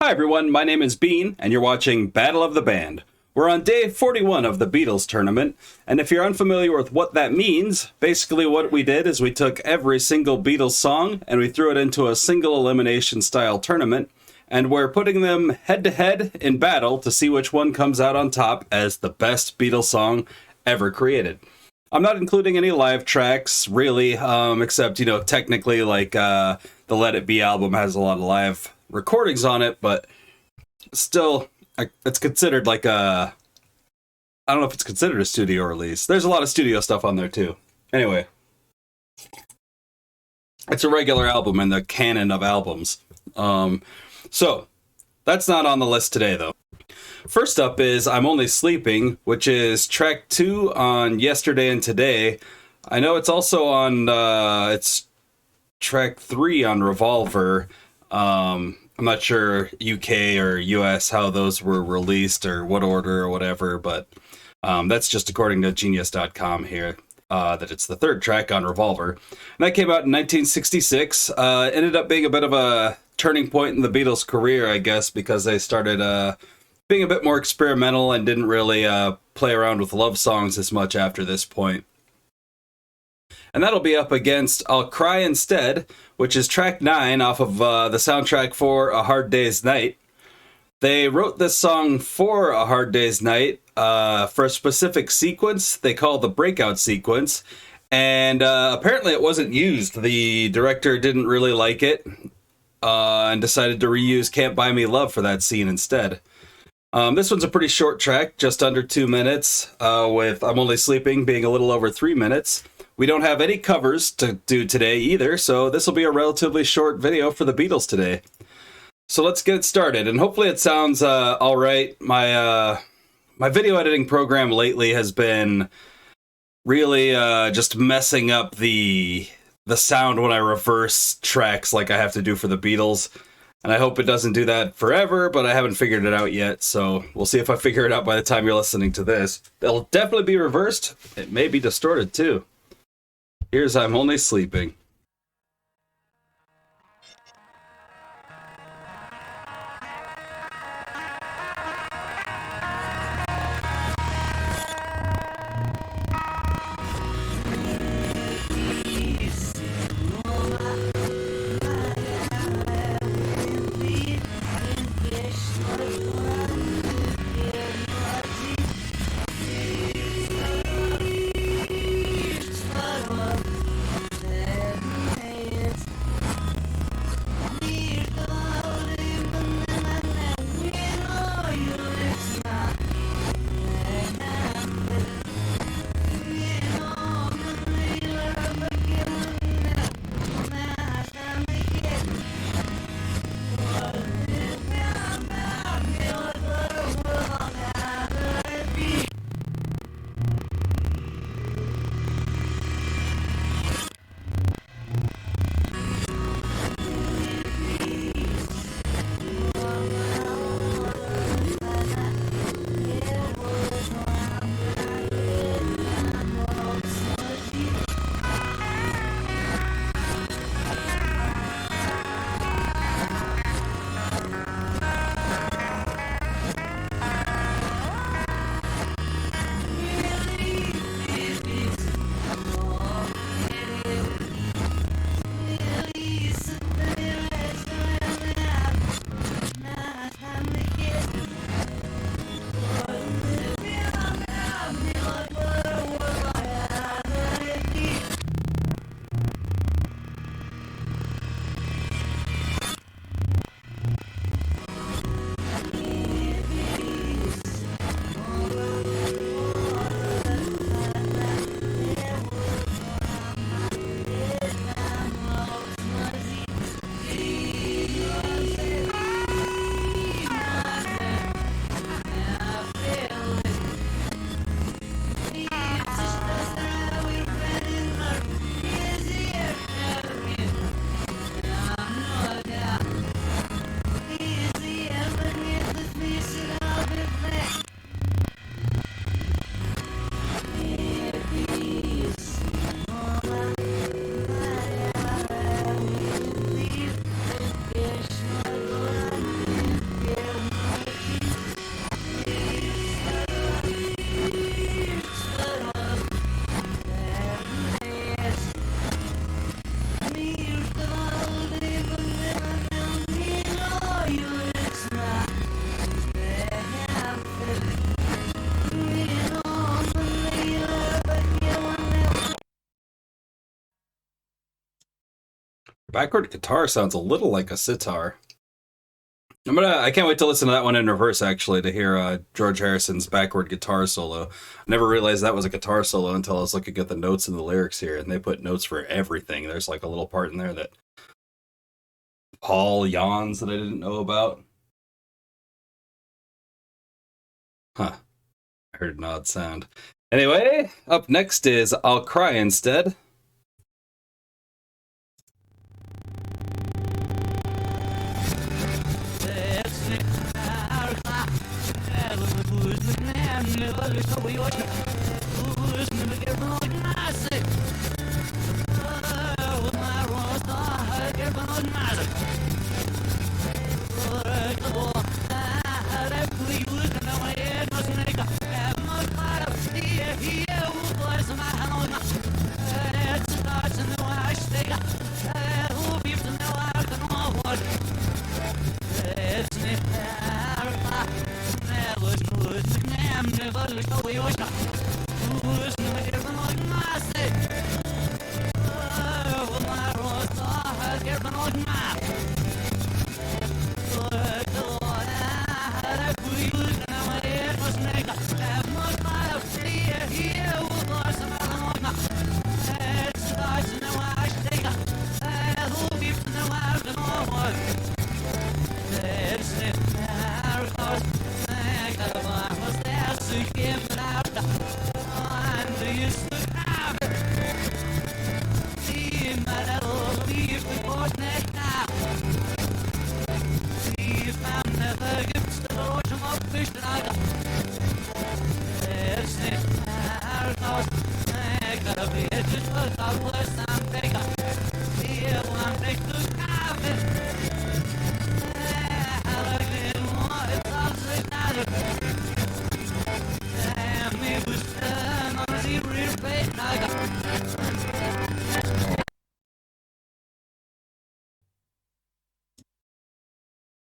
Hi everyone, my name is Bean, and you're watching Battle of the Band. We're on day 41 of the Beatles tournament, and if you're unfamiliar with what that means, basically what we did is we took every single Beatles song and we threw it into a single elimination style tournament, and we're putting them head to head in battle to see which one comes out on top as the best Beatles song ever created. I'm not including any live tracks, really, except, technically, the Let It Be album has a lot of live recordings on it, but still, it's considered I don't know if it's considered a studio release. There's a lot of studio stuff on there, too. Anyway, it's a regular album in the canon of albums. So, that's not on the list today, though. First up is I'm Only Sleeping, which is track 2 on Yesterday and Today. I know it's also on, it's track 3 on Revolver. I'm not sure UK or US how those were released or what order or whatever, but that's just according to Genius.com here, that it's the third track on Revolver. And that came out in 1966. Ended up being a bit of a turning point in the Beatles' career, I guess, because they started being a bit more experimental and didn't really play around with love songs as much after this point. And that'll be up against I'll Cry Instead, which is track 9 off of the soundtrack for A Hard Day's Night. They wrote this song for A Hard Day's Night for a specific sequence they call the breakout sequence, and apparently it wasn't used. The director didn't really like it and decided to reuse Can't Buy Me Love for that scene instead. This one's a pretty short track, just under 2 minutes, with I'm Only Sleeping being a little over 3 minutes. We don't have any covers to do today either, so this will be a relatively short video for the Beatles today. So let's get it started, and hopefully it sounds all right. My video editing program lately has been really just messing up the sound when I reverse tracks like I have to do for the Beatles. And I hope it doesn't do that forever, but I haven't figured it out yet, so we'll see if I figure it out by the time you're listening to this. It'll definitely be reversed. It may be distorted, too. Here's I'm Only Sleeping. backward guitar sounds a little like a sitar. I can't wait to listen to that one in reverse, actually, to hear George Harrison's backward guitar solo. I never realized that was a guitar solo until I was looking at the notes and the lyrics here, and they put notes for everything. There's like a little part in there that Paul yawns that I didn't know about. Huh. I heard an odd sound. Anyway, up next is I'll Cry Instead.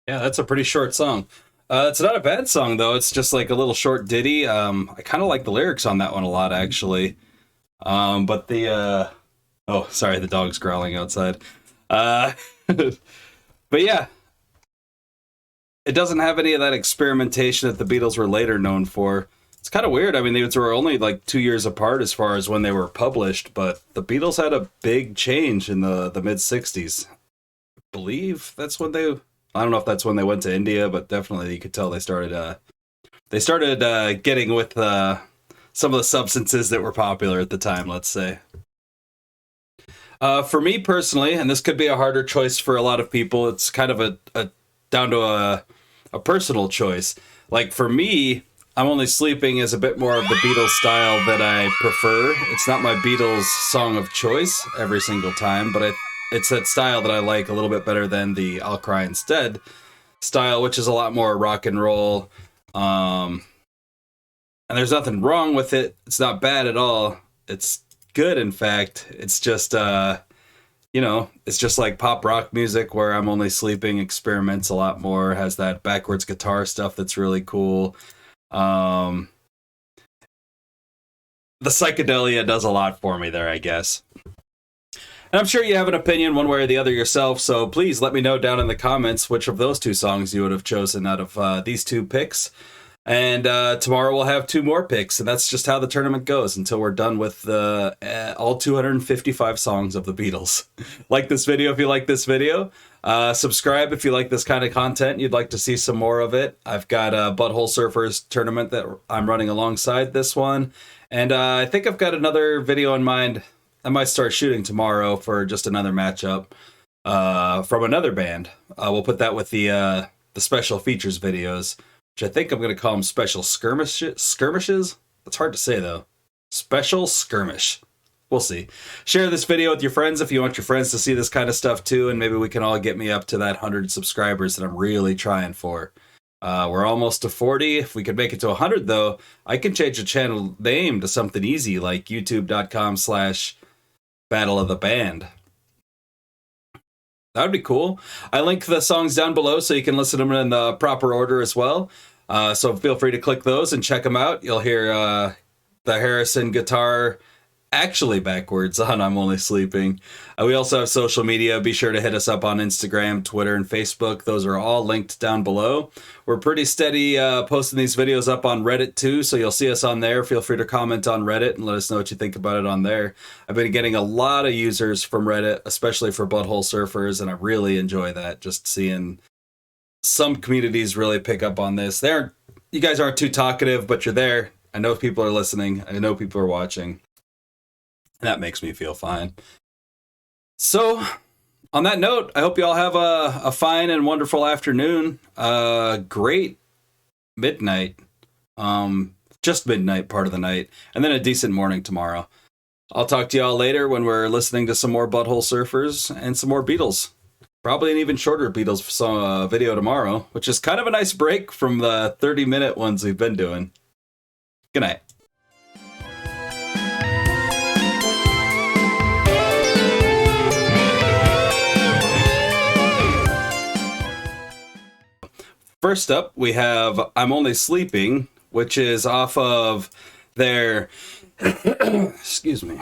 Yeah, that's a pretty short song. It's not a bad song though. It's just like a little short ditty. I kind of like the lyrics on that one a lot actually. But oh, sorry, the dog's growling outside. But yeah, it doesn't have any of that experimentation that the Beatles were later known for. It's kind of weird. I mean, they were only like 2 years apart as far as when they were published, but the Beatles had a big change in the mid '60s. I believe that's when they. I don't know if that's when they went to India, but definitely you could tell they started getting with some of the substances that were popular at the time, let's say. For me personally, and this could be a harder choice for a lot of people, it's kind of a down to a personal choice. Like for me, I'm Only Sleeping is a bit more of the Beatles style that I prefer. It's not my Beatles song of choice every single time, but it's that style that I like a little bit better than the I'll Cry Instead style, which is a lot more rock and roll. And there's nothing wrong with it. It's not bad at all. It's good, in fact. It's just, it's just like pop rock music where I'm Only Sleeping experiments a lot more, has that backwards guitar stuff that's really cool. The psychedelia does a lot for me there, I guess. And I'm sure you have an opinion one way or the other yourself, so please let me know down in the comments which of those two songs you would have chosen out of these two picks. And tomorrow we'll have 2 more picks, and that's just how the tournament goes until we're done with all 255 songs of the Beatles. Like this video if you like this video. Subscribe if you like this kind of content and you'd like to see some more of it. I've got a Butthole Surfers tournament that I'm running alongside this one. And I think I've got another video in mind I might start shooting tomorrow for just another matchup from another band. We'll put that with the special features videos, which I think I'm going to call them special skirmishes. That's hard to say, though. Special skirmish. We'll see. Share this video with your friends if you want your friends to see this kind of stuff, too, and maybe we can all get me up to that 100 subscribers that I'm really trying for. We're almost to 40. If we could make it to 100, though, I can change the channel name to something easy, like youtube.com/Battle of the Band. That would be cool. I link the songs down below so you can listen to them in the proper order as well. So feel free to click those and check them out. You'll hear the Harrison guitar actually backwards on I'm Only Sleeping. We also have social media. Be sure to hit us up on Instagram, Twitter, and Facebook. Those are all linked down below. We're pretty steady posting these videos up on Reddit too, so you'll see us on there. Feel free to comment on Reddit and let us know what you think about it on there. I've been getting a lot of users from Reddit, especially for Butthole Surfers, and I really enjoy that, just seeing some communities really pick up on this. You guys aren't too talkative, but you're there. I know people are listening. I know people are watching. That makes me feel fine. So, on that note, I hope you all have a fine and wonderful afternoon. Great midnight. Just midnight part of the night. And then a decent morning tomorrow. I'll talk to y'all later when we're listening to some more Butthole Surfers and some more Beatles. Probably an even shorter Beatles video tomorrow, which is kind of a nice break from the 30-minute ones we've been doing. Good night. First up, we have I'm Only Sleeping, which is off of their excuse me.